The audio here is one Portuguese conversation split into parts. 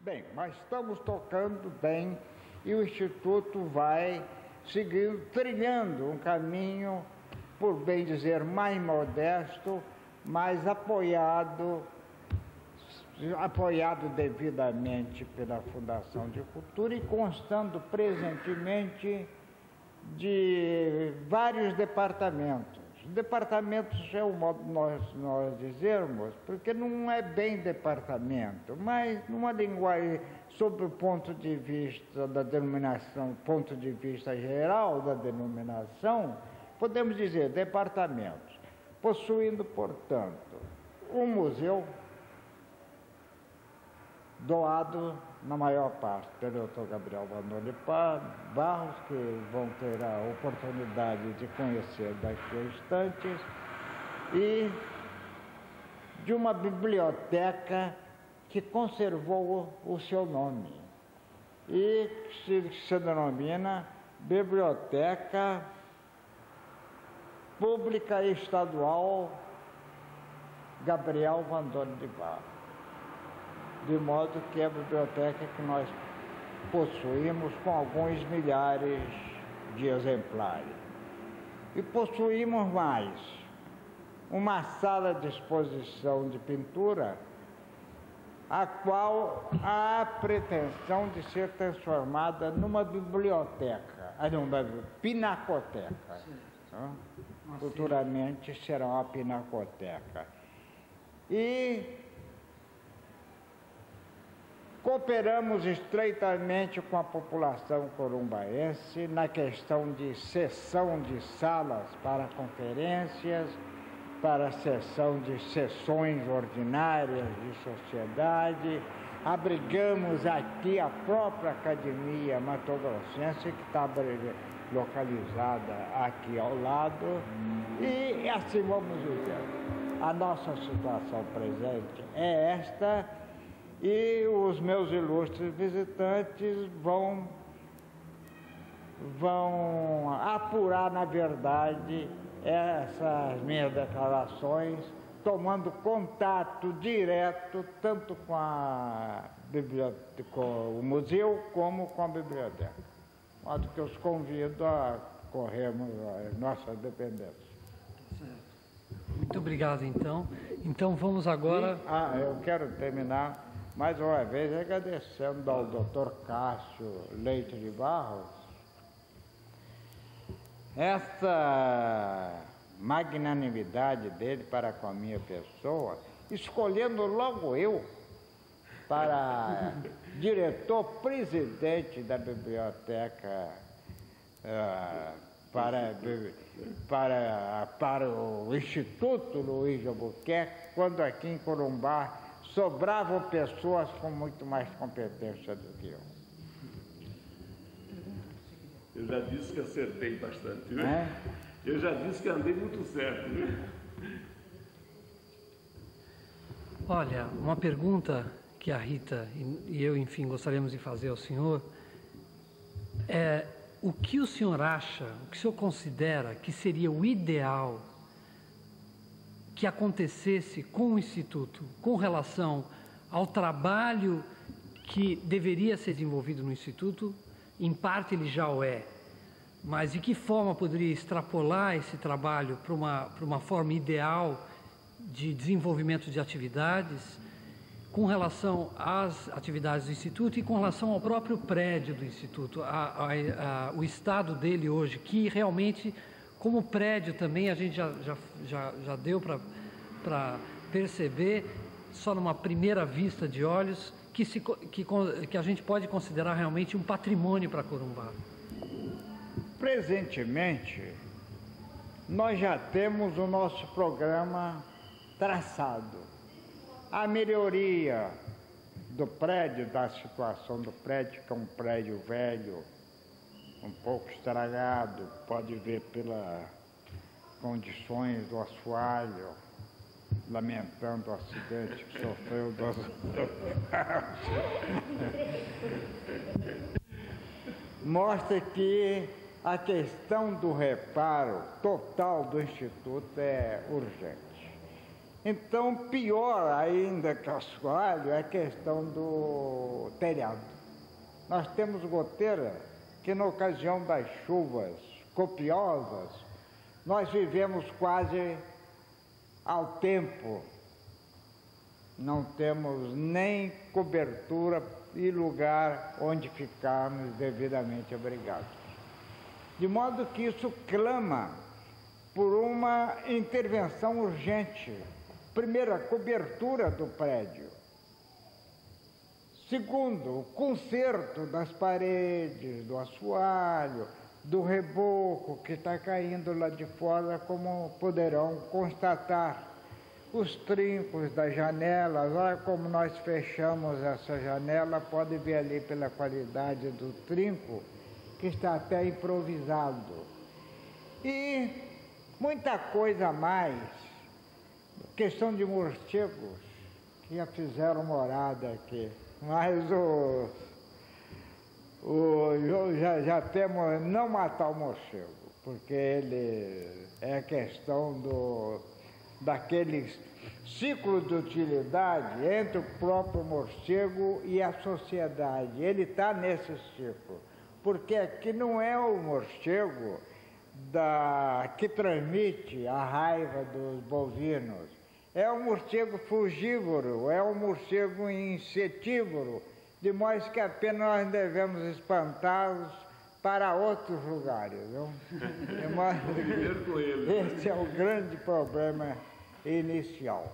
Bem, mas estamos tocando bem e o Instituto vai seguir trilhando um caminho, por bem dizer, mais modesto, mais apoiado devidamente pela Fundação de Cultura e constando presentemente de vários departamentos. Departamentos é o modo de nós dizermos, porque não é bem departamento, mas numa linguagem, sob o ponto de vista da denominação, ponto de vista geral da denominação, podemos dizer departamentos, possuindo, portanto, um museu doado na maior parte pelo Dr. Gabriel Vandoni Barros, que vão ter a oportunidade de conhecer daqui a instantes, e de uma biblioteca que conservou o seu nome e se denomina Biblioteca Pública Estadual Gabriel Vandoni de Barros. De modo que é a biblioteca que nós possuímos com alguns milhares de exemplares. E possuímos mais uma sala de exposição de pintura, a qual há a pretensão de ser transformada numa biblioteca, numa pinacoteca. Futuramente será uma pinacoteca. E cooperamos estreitamente com a população corumbaense na questão de cessão de salas para conferências, para cessão de sessões ordinárias de sociedade. Abrigamos aqui a própria Academia Mato Grossense, que está localizada aqui ao lado, e assim vamos dizer. A nossa situação presente é esta, e os meus ilustres visitantes vão apurar, na verdade, essas minhas declarações, tomando contato direto tanto com com o museu como com a biblioteca. De modo que eu os convido a corrermos as nossas dependências. Muito obrigado, então. Então vamos agora... eu quero terminar mais uma vez agradecendo ao Dr. Cássio Leite de Barros essa magnanimidade dele para com a minha pessoa, escolhendo logo eu para diretor-presidente da biblioteca para o Instituto Luiz de Albuquerque, quando aqui em Corumbá sobravam pessoas com muito mais competência do que eu. Eu já disse que acertei bastante, né? Eu já disse que andei muito certo, né? Olha, uma pergunta que a Rita e eu, enfim, gostaríamos de fazer ao senhor é: o que o senhor acha, o que o senhor considera que seria o ideal que acontecesse com o Instituto com relação ao trabalho que deveria ser desenvolvido no Instituto? Em parte ele já o é, mas de que forma poderia extrapolar esse trabalho para uma forma ideal de desenvolvimento de atividades com relação às atividades do Instituto e com relação ao próprio prédio do Instituto, o estado dele hoje, que realmente, como prédio também, a gente já deu para perceber, só numa primeira vista de olhos, que a gente pode considerar realmente um patrimônio para Corumbá. Presentemente, nós já temos o nosso programa traçado. A melhoria do prédio, da situação do prédio, que é um prédio velho, um pouco estragado, pode ver pelas condições do assoalho, lamentando o acidente que sofreu dos mostra que a questão do reparo total do Instituto é urgente. Então, pior ainda que o assoalho é a questão do telhado. Nós temos goteira que, na ocasião das chuvas copiosas, nós vivemos quase ao tempo. Não temos nem cobertura e lugar onde ficarmos devidamente abrigados. De modo que isso clama por uma intervenção urgente. Primeiro, a cobertura do prédio. Segundo, o conserto das paredes, do assoalho, do reboco que está caindo lá de fora, como poderão constatar. Os trincos das janelas, olha como nós fechamos essa janela, pode ver ali pela qualidade do trinco, que está até improvisado. E muita coisa a mais, questão de morcegos, que já fizeram morada aqui, mas já temos não matar o morcego, porque ele é questão daquele ciclo de utilidade entre o próprio morcego e a sociedade. Ele está nesse ciclo, porque aqui não é o morcego que transmite a raiva dos bovinos, é o morcego frugívoro, é o morcego insetívoro, de modo que apenas nós devemos espantá-los para outros lugares. Esse é o grande problema inicial.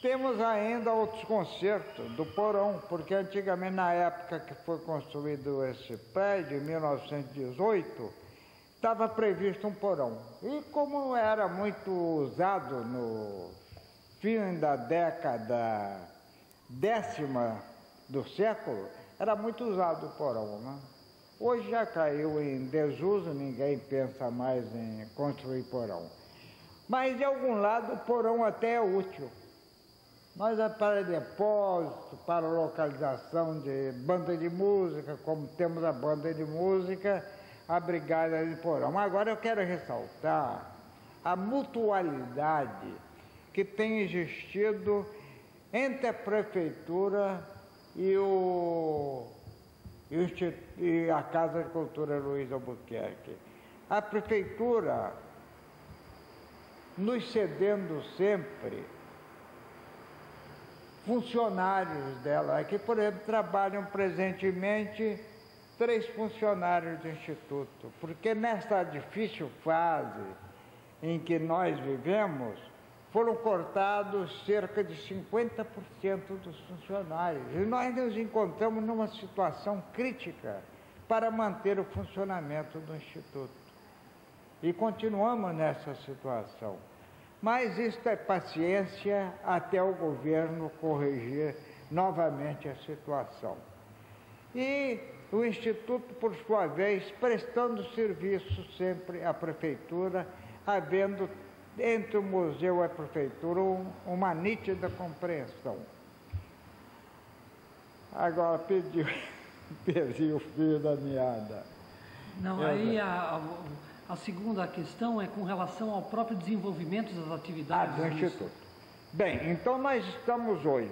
Temos ainda outros consertos do porão, porque antigamente, na época que foi construído esse prédio, em 1918, estava previsto um porão. E como era muito usado no fim da década 10ª do século, era muito usado o porão, né? Hoje já caiu em desuso, ninguém pensa mais em construir porão. Mas, de algum lado, o porão até é útil. Nós é para depósito, para localização de banda de música, como temos a banda de música abrigada de porão. Agora eu quero ressaltar a mutualidade que tem existido entre a prefeitura e a Casa de Cultura Luiz Albuquerque. A prefeitura nos cedendo sempre funcionários dela. Aqui, por exemplo, trabalham presentemente 3 funcionários do Instituto, porque nessa difícil fase em que nós vivemos, foram cortados cerca de 50% dos funcionários. E nós nos encontramos numa situação crítica para manter o funcionamento do Instituto. E continuamos nessa situação. Mas isto é paciência até o governo corrigir novamente a situação. E o Instituto, por sua vez, prestando serviço sempre à Prefeitura, havendo entre o museu e a Prefeitura uma nítida compreensão. Agora perdi o fio da meada. Não, aí a segunda questão é com relação ao próprio desenvolvimento das atividades do Instituto. Bem, então nós estamos hoje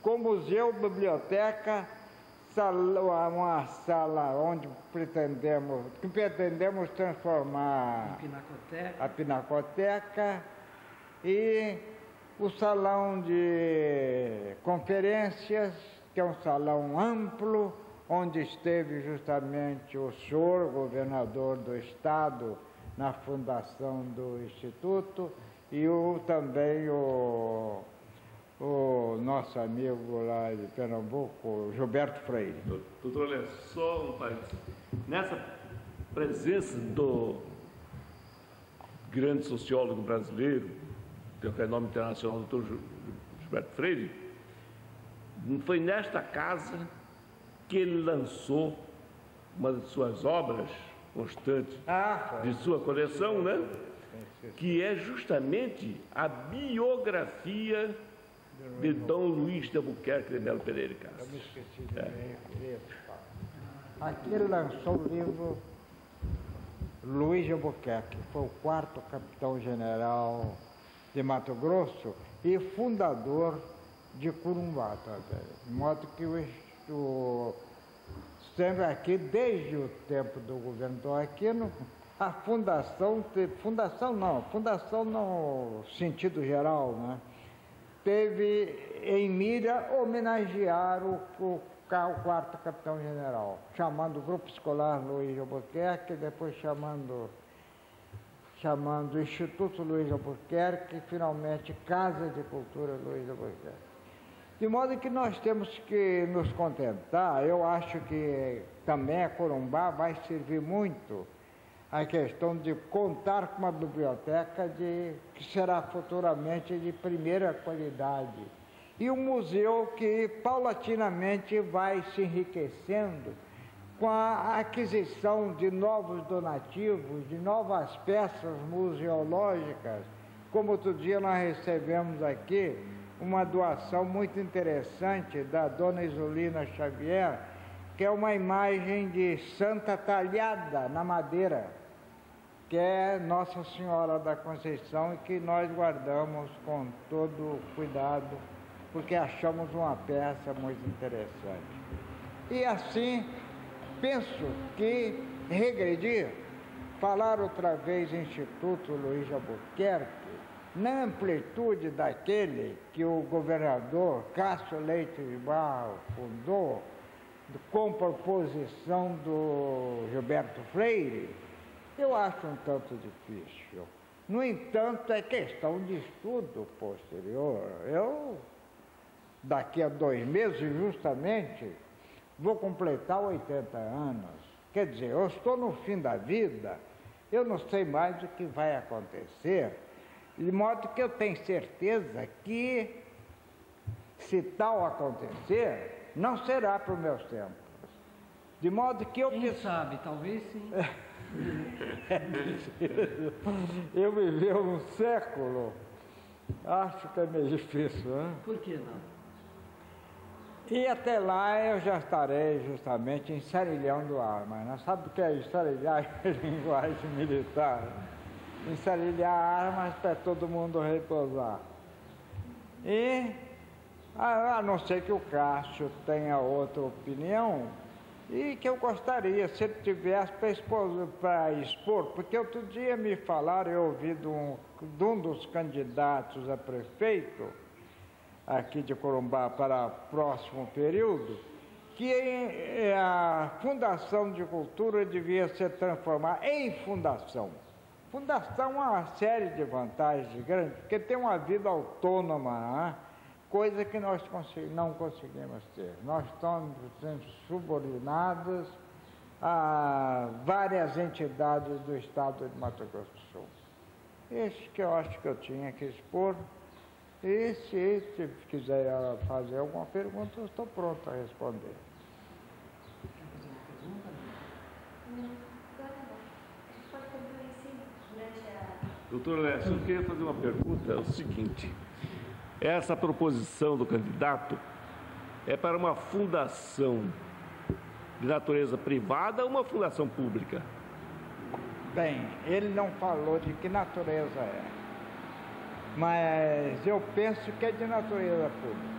com museu, biblioteca, uma sala onde pretendemos transformar a Pinacoteca e o salão de conferências, que é um salão amplo, onde esteve justamente o senhor governador do estado na fundação do Instituto e também o nosso amigo lá de Pernambuco, Gilberto Freire. Doutor, olha só um parênteses. Nessa presença do grande sociólogo brasileiro, tem o renome internacional, doutor Gilberto Freire, foi nesta casa que ele lançou uma de suas obras constantes de sua coleção, né? Que é justamente a biografia de Dom Luiz de Albuquerque de Melo Pereira e Castro. Eu me esqueci de referir. Aqui ele lançou o livro Luiz de Albuquerque, foi o 4º capitão-general de Mato Grosso e fundador de Corumbá também. De modo que sempre aqui, desde o tempo do governo do Aquino, a fundação no sentido geral, né? Teve em mira homenagear o quarto capitão-general, chamando o Grupo Escolar Luiz Albuquerque, depois chamando o Instituto Luiz Albuquerque, finalmente Casa de Cultura Luiz Albuquerque. De modo que nós temos que nos contentar, eu acho que também a Corumbá vai servir muito a questão de contar com uma biblioteca que será futuramente de primeira qualidade. E um museu que paulatinamente vai se enriquecendo com a aquisição de novos donativos, de novas peças museológicas. Como outro dia nós recebemos aqui uma doação muito interessante da dona Isolina Xavier, que é uma imagem de santa talhada na madeira, que é Nossa Senhora da Conceição e que nós guardamos com todo cuidado, porque achamos uma peça muito interessante. E assim, penso que regredir, falar outra vez em Instituto Luiz Albuquerque, na amplitude daquele que o governador Cássio Leite de Barros fundou, com proposição do Gilberto Freire, eu acho um tanto difícil. No entanto, é questão de estudo posterior. Eu, daqui a 2 meses, justamente, vou completar 80 anos. Quer dizer, eu estou no fim da vida, eu não sei mais o que vai acontecer, de modo que eu tenho certeza que, se tal acontecer, não será para os meus tempos. De modo que eu... Quem sabe, talvez sim. Eu vivi um século, acho que é meio difícil, né? Por que não? E até lá eu já estarei justamente ensarilhando armas. Não sabe o que é ensarilhar em linguagem militar? Ensarilhar armas para todo mundo repousar. E, a não ser que o Cássio tenha outra opinião, e que eu gostaria, se ele tivesse para expor, porque outro dia me falaram, eu ouvi de um dos candidatos a prefeito, aqui de Corumbá para o próximo período, que a Fundação de Cultura devia ser transformada em fundação. Fundação é uma série de vantagens grandes, porque tem uma vida autônoma, né? Coisa que nós não conseguimos ter. Nós estamos subordinados a várias entidades do estado de Mato Grosso do Sul. Esse que eu acho que eu tinha que expor. E se quiser fazer alguma pergunta, eu estou pronto a responder. Doutor Alessio, eu queria fazer uma pergunta, é o seguinte. Essa proposição do candidato é para uma fundação de natureza privada ou uma fundação pública? Bem, ele não falou de que natureza é, mas eu penso que é de natureza pública.